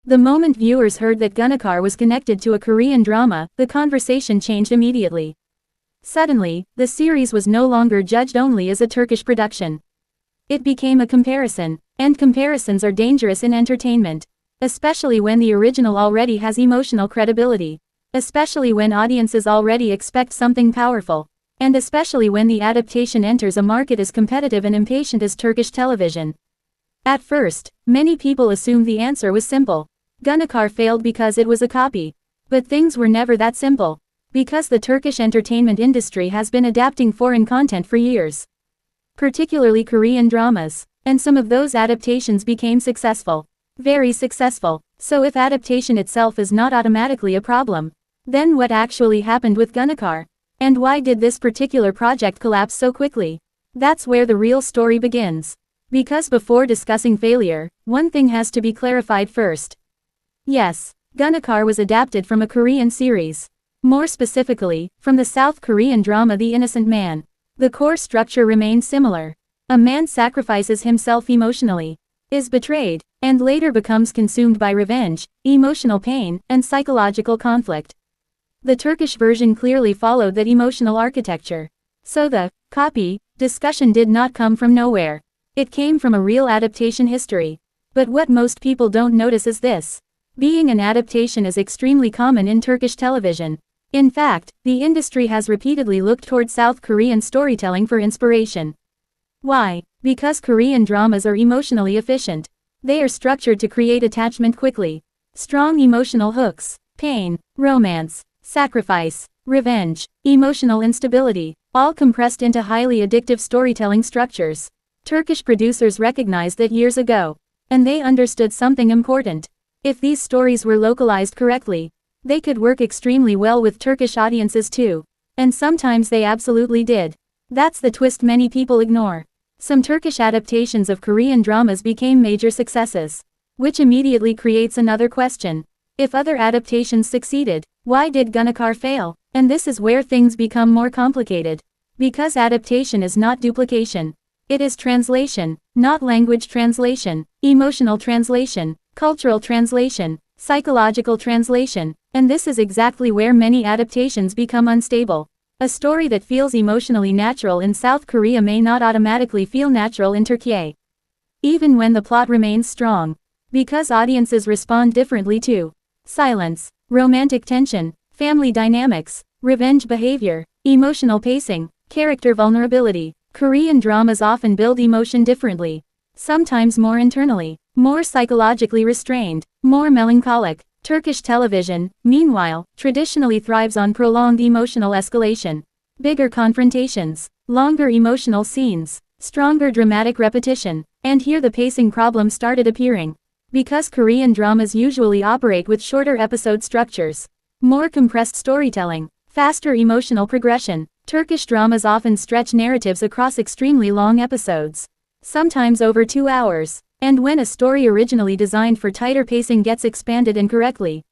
The moment viewers heard that Günahkar was connected to a Korean drama, the conversation changed immediately. Suddenly, the series was no longer judged only as a Turkish production. It became a comparison, and comparisons are dangerous in entertainment. Especially when the original already has emotional credibility. Especially when audiences already expect something powerful. And especially when the adaptation enters a market as competitive and impatient as Turkish television. At first, many people assumed the answer was simple. Günahkar failed because it was a copy. But things were never that simple. Because the Turkish entertainment industry has been adapting foreign content for years. Particularly Korean dramas. And some of those adaptations became successful. Very successful. So if adaptation itself is not automatically a problem, then what actually happened with Günahkar? And why did this particular project collapse so quickly? That's where the real story begins. Because before discussing failure, one thing has to be clarified first. Yes, Günahkar was adapted from a Korean series. More specifically, from the South Korean drama The Innocent Man. The core structure remains similar. A man sacrifices himself emotionally, is betrayed, and later becomes consumed by revenge, emotional pain, and psychological conflict. The Turkish version clearly followed that emotional architecture. So the copy discussion did not come from nowhere. It came from a real adaptation history. But what most people don't notice is this. Being an adaptation is extremely common in Turkish television. In fact, the industry has repeatedly looked toward South Korean storytelling for inspiration. Why? Because Korean dramas are emotionally efficient. They are structured to create attachment quickly. Strong emotional hooks, pain, romance, sacrifice, revenge, emotional instability, all compressed into highly addictive storytelling structures. Turkish producers recognized that years ago. And they understood something important. If these stories were localized correctly, they could work extremely well with Turkish audiences too. And sometimes they absolutely did. That's the twist many people ignore. Some Turkish adaptations of Korean dramas became major successes. Which immediately creates another question. If other adaptations succeeded, why did Günahkar fail? And this is where things become more complicated. Because adaptation is not duplication. It is translation, not language translation, emotional translation, cultural translation, psychological translation, and this is exactly where many adaptations become unstable. A story that feels emotionally natural in South Korea may not automatically feel natural in Turkey. Even when the plot remains strong. Because audiences respond differently to silence, romantic tension, family dynamics, revenge behavior, emotional pacing, character vulnerability. Korean dramas often build emotion differently. Sometimes more internally, more psychologically restrained, more melancholic. Turkish television, meanwhile, traditionally thrives on prolonged emotional escalation. Bigger confrontations, longer emotional scenes, stronger dramatic repetition. And here the pacing problem started appearing. Because Korean dramas usually operate with shorter episode structures, more compressed storytelling, faster emotional progression, Turkish dramas often stretch narratives across extremely long episodes. Sometimes over 2 hours. And when a story originally designed for tighter pacing gets expanded incorrectly,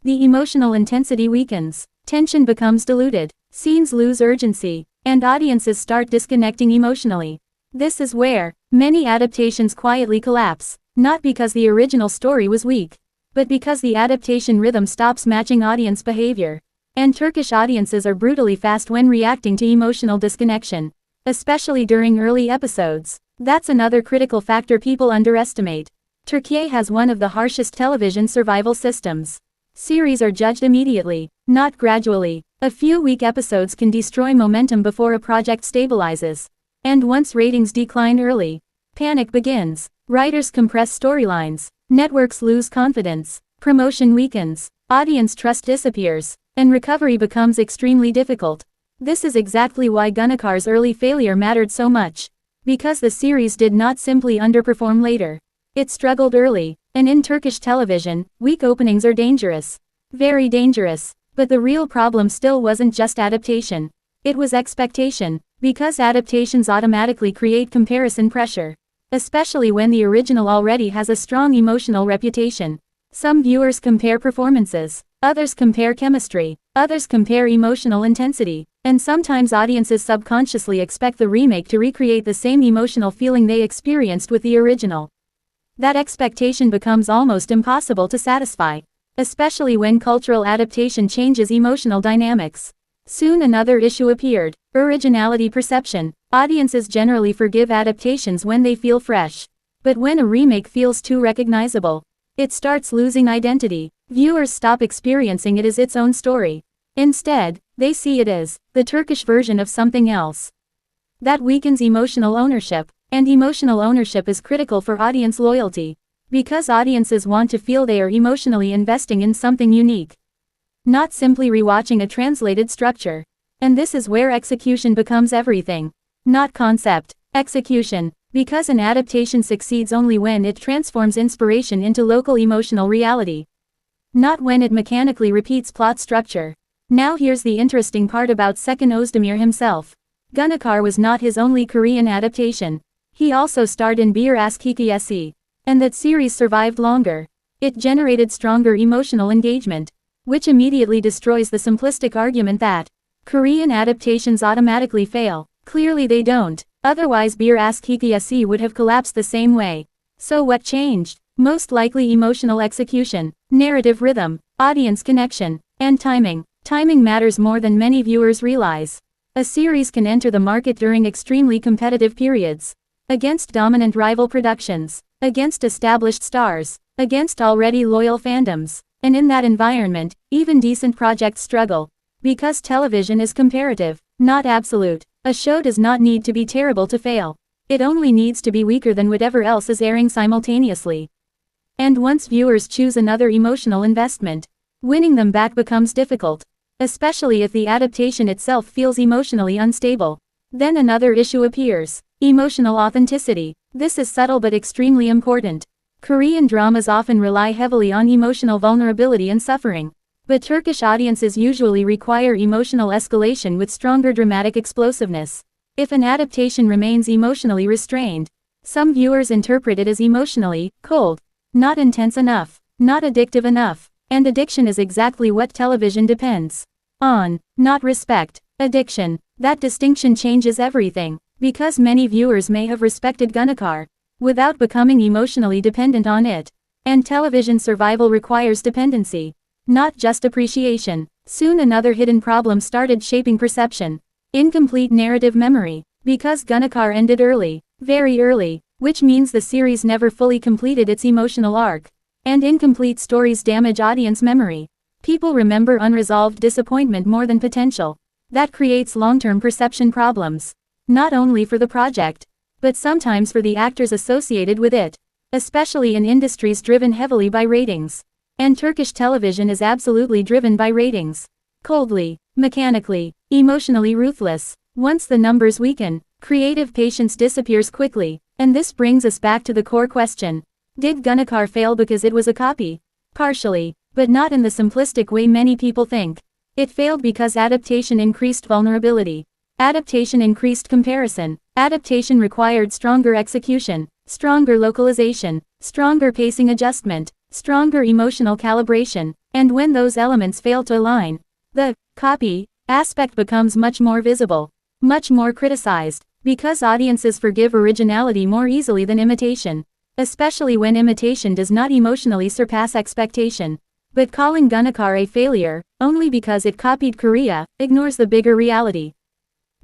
the emotional intensity weakens, tension becomes diluted, scenes lose urgency, and audiences start disconnecting emotionally. This is where many adaptations quietly collapse, not because the original story was weak, but because the adaptation rhythm stops matching audience behavior. And Turkish audiences are brutally fast when reacting to emotional disconnection, especially during early episodes. That's another critical factor people underestimate. Turkey has one of the harshest television survival systems. Series are judged immediately, not gradually. A few weak episodes can destroy momentum before a project stabilizes. And once ratings decline early, panic begins. Writers compress storylines, networks lose confidence, promotion weakens, audience trust disappears, and recovery becomes extremely difficult. This is exactly why Günahkar's early failure mattered so much. Because the series did not simply underperform later. It struggled early, and in Turkish television, weak openings are dangerous. Very dangerous. But the real problem still wasn't just adaptation. It was expectation. Because adaptations automatically create comparison pressure. Especially when the original already has a strong emotional reputation. Some viewers compare performances, others compare chemistry, others compare emotional intensity. And sometimes audiences subconsciously expect the remake to recreate the same emotional feeling they experienced with the original. that expectation becomes almost impossible to satisfy, especially when cultural adaptation changes emotional dynamics. Soon another issue appeared: originality perception. Audiences generally forgive adaptations when they feel fresh. But when a remake feels too recognizable, it starts losing identity. Viewers stop experiencing it as its own story. Instead, they see it as the Turkish version of something else. That weakens emotional ownership, and emotional ownership is critical for audience loyalty, because audiences want to feel they are emotionally investing in something unique, not simply rewatching a translated structure. And this is where execution becomes everything. Not concept, execution. Because an adaptation succeeds only when it transforms inspiration into local emotional reality, not when it mechanically repeats plot structure. Now here's the interesting part about Seçkin Özdemir himself. Günahkar was not his only Korean adaptation. He also starred in Bir Aşk Hikayesi. And that series survived longer. It generated stronger emotional engagement, which immediately destroys the simplistic argument that Korean adaptations automatically fail. Clearly they don't. Otherwise Bir Aşk Hikayesi would have collapsed the same way. So what changed? Most likely emotional execution, narrative rhythm, audience connection, and timing. Timing matters more than many viewers realize. A series can enter the market during extremely competitive periods, against dominant rival productions, against established stars, against already loyal fandoms. And in that environment, even decent projects struggle. Because television is comparative, not absolute. A show does not need to be terrible to fail. It only needs to be weaker than whatever else is airing simultaneously. And once viewers choose another emotional investment, winning them back becomes difficult, especially if the adaptation itself feels emotionally unstable. Then another issue appears: emotional authenticity. This is subtle but extremely important. Korean dramas often rely heavily on emotional vulnerability and suffering. But Turkish audiences usually require emotional escalation with stronger dramatic explosiveness. If an adaptation remains emotionally restrained, some viewers interpret it as emotionally cold, not intense enough, not addictive enough. And addiction is exactly what television depends on, not respect. Addiction. That distinction changes everything, because many viewers may have respected Günahkar without becoming emotionally dependent on it. And television survival requires dependency, not just appreciation. Soon another hidden problem started shaping perception: incomplete narrative memory. Because Günahkar ended early, very early, which means the series never fully completed its emotional arc. And incomplete stories damage audience memory. People remember unresolved disappointment more than potential. That creates long-term perception problems, not only for the project, but sometimes for the actors associated with it, especially in industries driven heavily by ratings. And Turkish television is absolutely driven by ratings. Coldly, mechanically, emotionally ruthless. Once the numbers weaken, creative patience disappears quickly. And this brings us back to the core question: did Günahkar fail because it was a copy? Partially, but not in the simplistic way many people think. It failed because adaptation increased vulnerability. Adaptation increased comparison. Adaptation required stronger execution, stronger localization, stronger pacing adjustment, stronger emotional calibration. And when those elements fail to align, the copy aspect becomes much more visible, much more criticized, because audiences forgive originality more easily than imitation, especially when imitation does not emotionally surpass expectation. But calling Günahkar a failure, only because it copied Korea, ignores the bigger reality.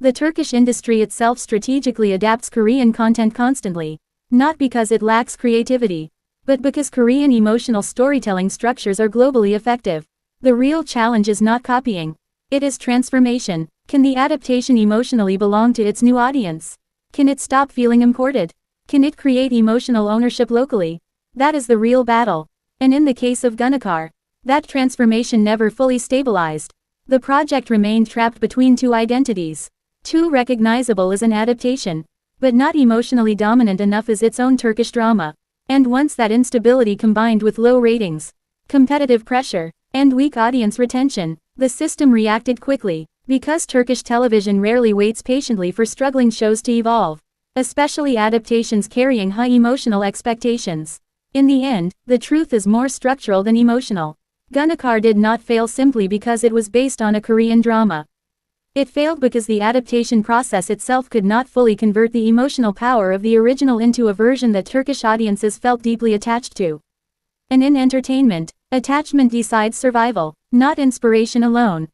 The Turkish industry itself strategically adapts Korean content constantly, not because it lacks creativity, but because Korean emotional storytelling structures are globally effective. The real challenge is not copying. It is transformation. Can the adaptation emotionally belong to its new audience? Can it stop feeling imported? Can it create emotional ownership locally? That is the real battle. And in the case of Günahkar, that transformation never fully stabilized. The project remained trapped between two identities. Too recognizable as an adaptation, but not emotionally dominant enough as its own Turkish drama. And once that instability combined with low ratings, competitive pressure, and weak audience retention, the system reacted quickly. Because Turkish television rarely waits patiently for struggling shows to evolve, especially adaptations carrying high emotional expectations. In the end, the truth is more structural than emotional. Günahkar did not fail simply because it was based on a Korean drama. It failed because the adaptation process itself could not fully convert the emotional power of the original into a version that Turkish audiences felt deeply attached to. And in entertainment, attachment decides survival, not inspiration alone.